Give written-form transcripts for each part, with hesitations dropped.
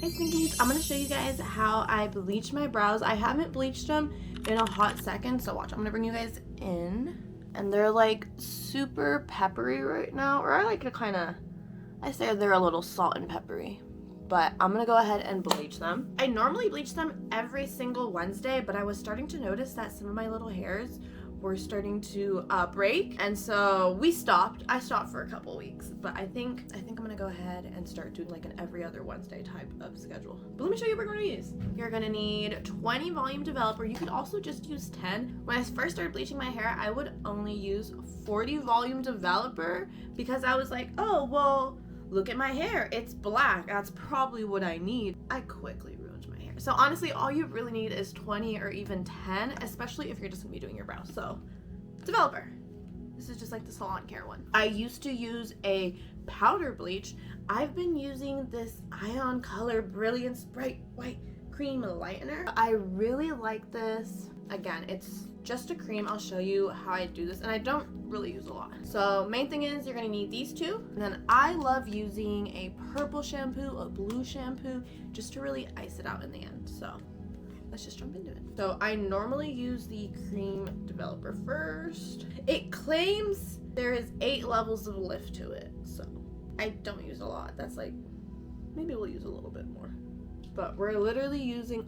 Hey Stinkies, I'm going to show you guys how I bleach my brows. I haven't bleached them in a hot second, so watch. I'm going to bring you guys in. And they're like super peppery right now, or I like to kind of, I say they're a little salt and peppery. But I'm going to go ahead and bleach them. I normally bleach them every single Wednesday, but I was starting to notice that some of my little hairs were starting to break, and so we stopped. I stopped for a couple weeks, but I think I'm gonna go ahead and start doing like an every other Wednesday type of schedule. But let me show you what we're gonna use. You're gonna need 20 volume developer. You could also just use 10. When I first started bleaching my hair, I would only use 40 volume developer because I was like, oh well, look at my hair, it's black, that's probably what I need. I quickly ruined my hair. So honestly, all you really need is 20 or even 10, especially if you're just gonna be doing your brows. So developer, this is just like the Salon Care one. I used to use a powder bleach. I've been using this Ion Color Brilliance Bright White Cream Lightener. I really like this. Again, it's just a cream. I'll show you how I do this, and I don't really use a lot. So main thing is you're gonna need these two, and then I love using a purple shampoo, a blue shampoo, just to really ice it out in the end. So let's just jump into it. So I normally use the cream developer first. It claims there is 8 levels of lift to it, so I don't use a lot. That's like, maybe we'll use a little bit more, but we're literally using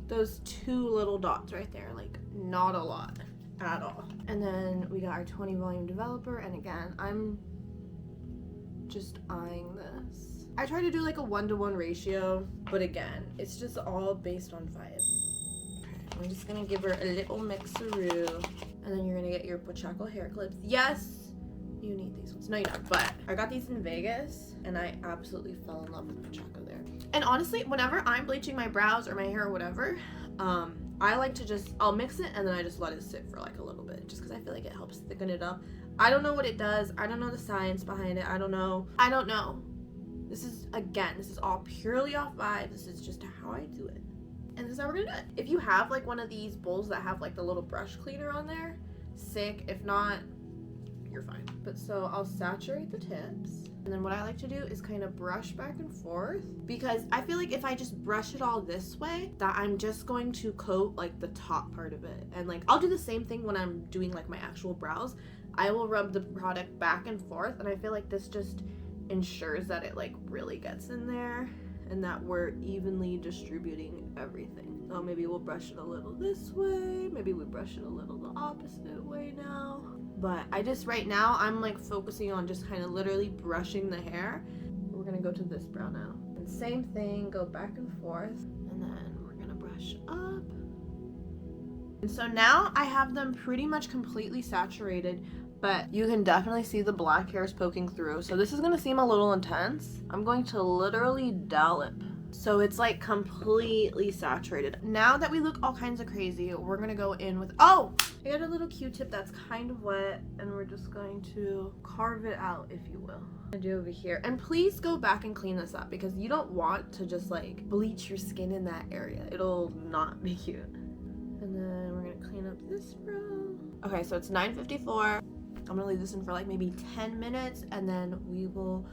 those 2 little dots right there, like not a lot at all. And then we got our 20 volume developer, and again, I'm just eyeing this. I try to do like a 1-to-1 ratio, but again, it's just all based on vibe. Okay, I'm just gonna give her a little mixeroo, and then you're gonna get your Pachaco hair clips. Yes, you need these ones. No, you don't, but I got these in Vegas, and I absolutely fell in love with Pachaco there. And honestly, whenever I'm bleaching my brows or my hair or whatever, I like to I'll mix it and then I just let it sit for like a little bit, just because I feel like it helps thicken it up. I don't know what it does. I don't know the science behind it. I don't know. This is all purely off vibe. This is just how I do it. And this is how we're gonna do it. If you have like one of these bowls that have like the little brush cleaner on there, sick. If not, you're fine. But so I'll saturate the tips. And then what I like to do is kind of brush back and forth, because I feel like if I just brush it all this way, that I'm just going to coat like the top part of it. And like, I'll do the same thing when I'm doing like my actual brows. I will rub the product back and forth, and I feel like this just ensures that it like really gets in there and that we're evenly distributing everything. So maybe we'll brush it a little this way, maybe we brush it a little the opposite way now. But right now I'm like focusing on just kind of literally brushing the hair. We're gonna go to this brow now, and same thing, go back and forth, and then we're gonna brush up. And so now I have them pretty much completely saturated, but you can definitely see the black hairs poking through. So this is gonna seem a little intense. I'm going to literally dollop, so it's like completely saturated. Now that we look all kinds of crazy, we're gonna go in with, I got a little Q-tip that's kind of wet, and we're just going to carve it out, if you will. I do over here. And please go back and clean this up, because you don't want to just like bleach your skin in that area. It'll not be cute. And then we're gonna clean up this brow. Okay, so it's 9:54. I'm gonna leave this in for like maybe 10 minutes, and then we will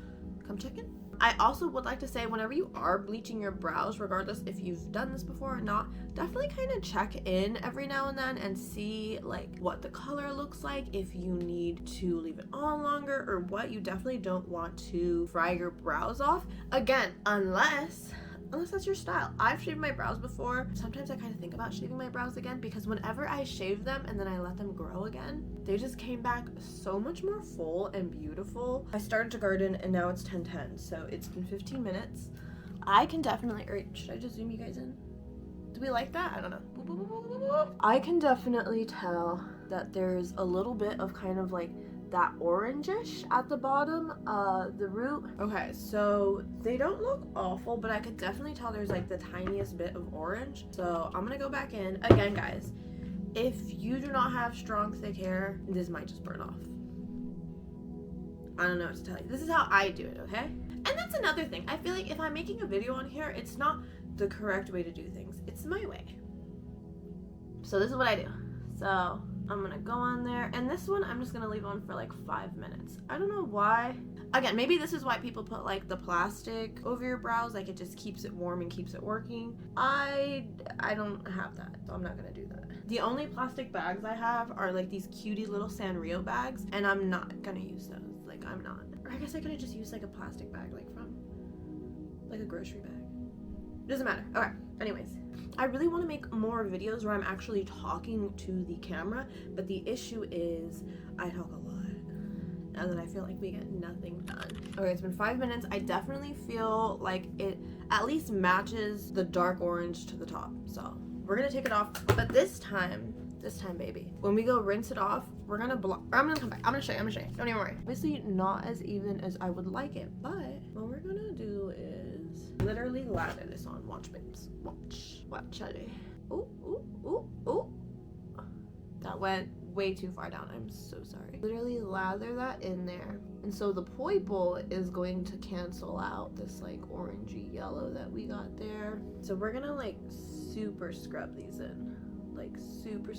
come check in. I also would like to say, whenever you are bleaching your brows, regardless if you've done this before or not, definitely kind of check in every now and then and see like what the color looks like, if you need to leave it on longer or what. You definitely don't want to fry your brows off. Again, unless that's your style. I've shaved my brows before. Sometimes I kind of think about shaving my brows again, because whenever I shave them and then I let them grow again, they just came back so much more full and beautiful. I started to garden and now it's 10:10, so it's been 15 minutes. I can definitely, or should I just zoom you guys in? Do we like that? I don't know. I can definitely tell that there's a little bit of kind of like that orangish at the bottom, the root. Okay, so they don't look awful, but I could definitely tell there's like the tiniest bit of orange. So I'm gonna go back in. Again, guys, if you do not have strong, thick hair, this might just burn off. I don't know what to tell you. This is how I do it, okay? And that's another thing. I feel like if I'm making a video on here, it's not the correct way to do things. It's my way. So this is what I do. So I'm gonna go on there, and this one I'm just gonna leave on for like 5 minutes. I don't know why. Again, maybe this is why people put like the plastic over your brows, like it just keeps it warm and keeps it working. I don't have that, so I'm not gonna do that. The only plastic bags I have are like these cutie little Sanrio bags, and I'm not gonna use those. Like, I'm not. Or I guess I could have just used like a plastic bag, like from like a grocery bag. Doesn't matter. Okay, anyways, I really want to make more videos where I'm actually talking to the camera, but the issue is I talk a lot and then I feel like we get nothing done. Okay, it's been 5 minutes. I definitely feel like it at least matches the dark orange to the top, so we're gonna take it off. But this time baby, when we go rinse it off, we're gonna I'm gonna come back. I'm gonna show you, don't even worry. Obviously not as even as I would like it, but what we're gonna do is literally lather this on. Watch, babes, watch, Charlie. Ooh, ooh, ooh, ooh. That went way too far down. I'm so sorry. Literally lather that in there. And so the purple is going to cancel out this like orangey yellow that we got there. So we're gonna like super scrub these in. Like super.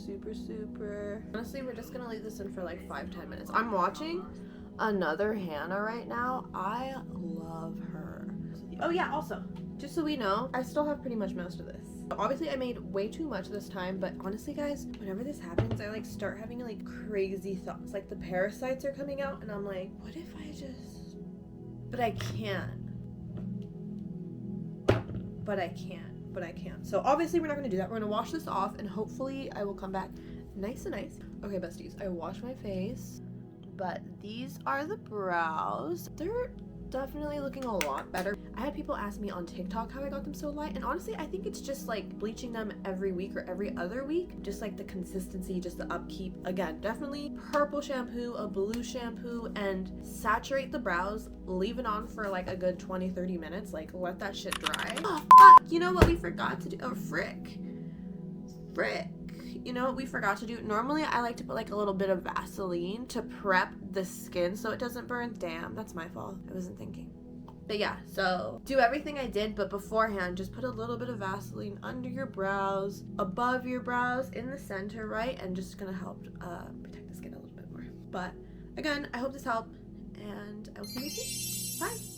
Honestly, we're just gonna leave this in for like 5-10 minutes. I'm watching another Hannah right now. I love her. Oh yeah, also, just so we know, I still have pretty much most of this. Obviously I made way too much this time, but honestly guys, whenever this happens, I like start having like crazy thoughts. Like the parasites are coming out and I'm like, what if I just, but I can't. So obviously we're not gonna do that. We're gonna wash this off and hopefully I will come back nice and nice. Okay besties, I washed my face, but these are the brows. They're definitely looking a lot better. I had people ask me on TikTok how I got them so light, and honestly I think it's just like bleaching them every week or every other week, just like the consistency, just the upkeep. Again, definitely purple shampoo, a blue shampoo, and saturate the brows, leave it on for like a good 20-30 minutes, like let that shit dry. Oh fuck, you know what we forgot to do? Oh frick, you know what we forgot to do? Normally I like to put like a little bit of Vaseline to prep the skin so it doesn't burn. Damn, that's my fault. I wasn't thinking. But yeah, so do everything I did, but beforehand just put a little bit of Vaseline under your brows, above your brows, in the center, right? And just gonna help protect the skin a little bit more. But again, I hope this helped and I will see you soon. Bye.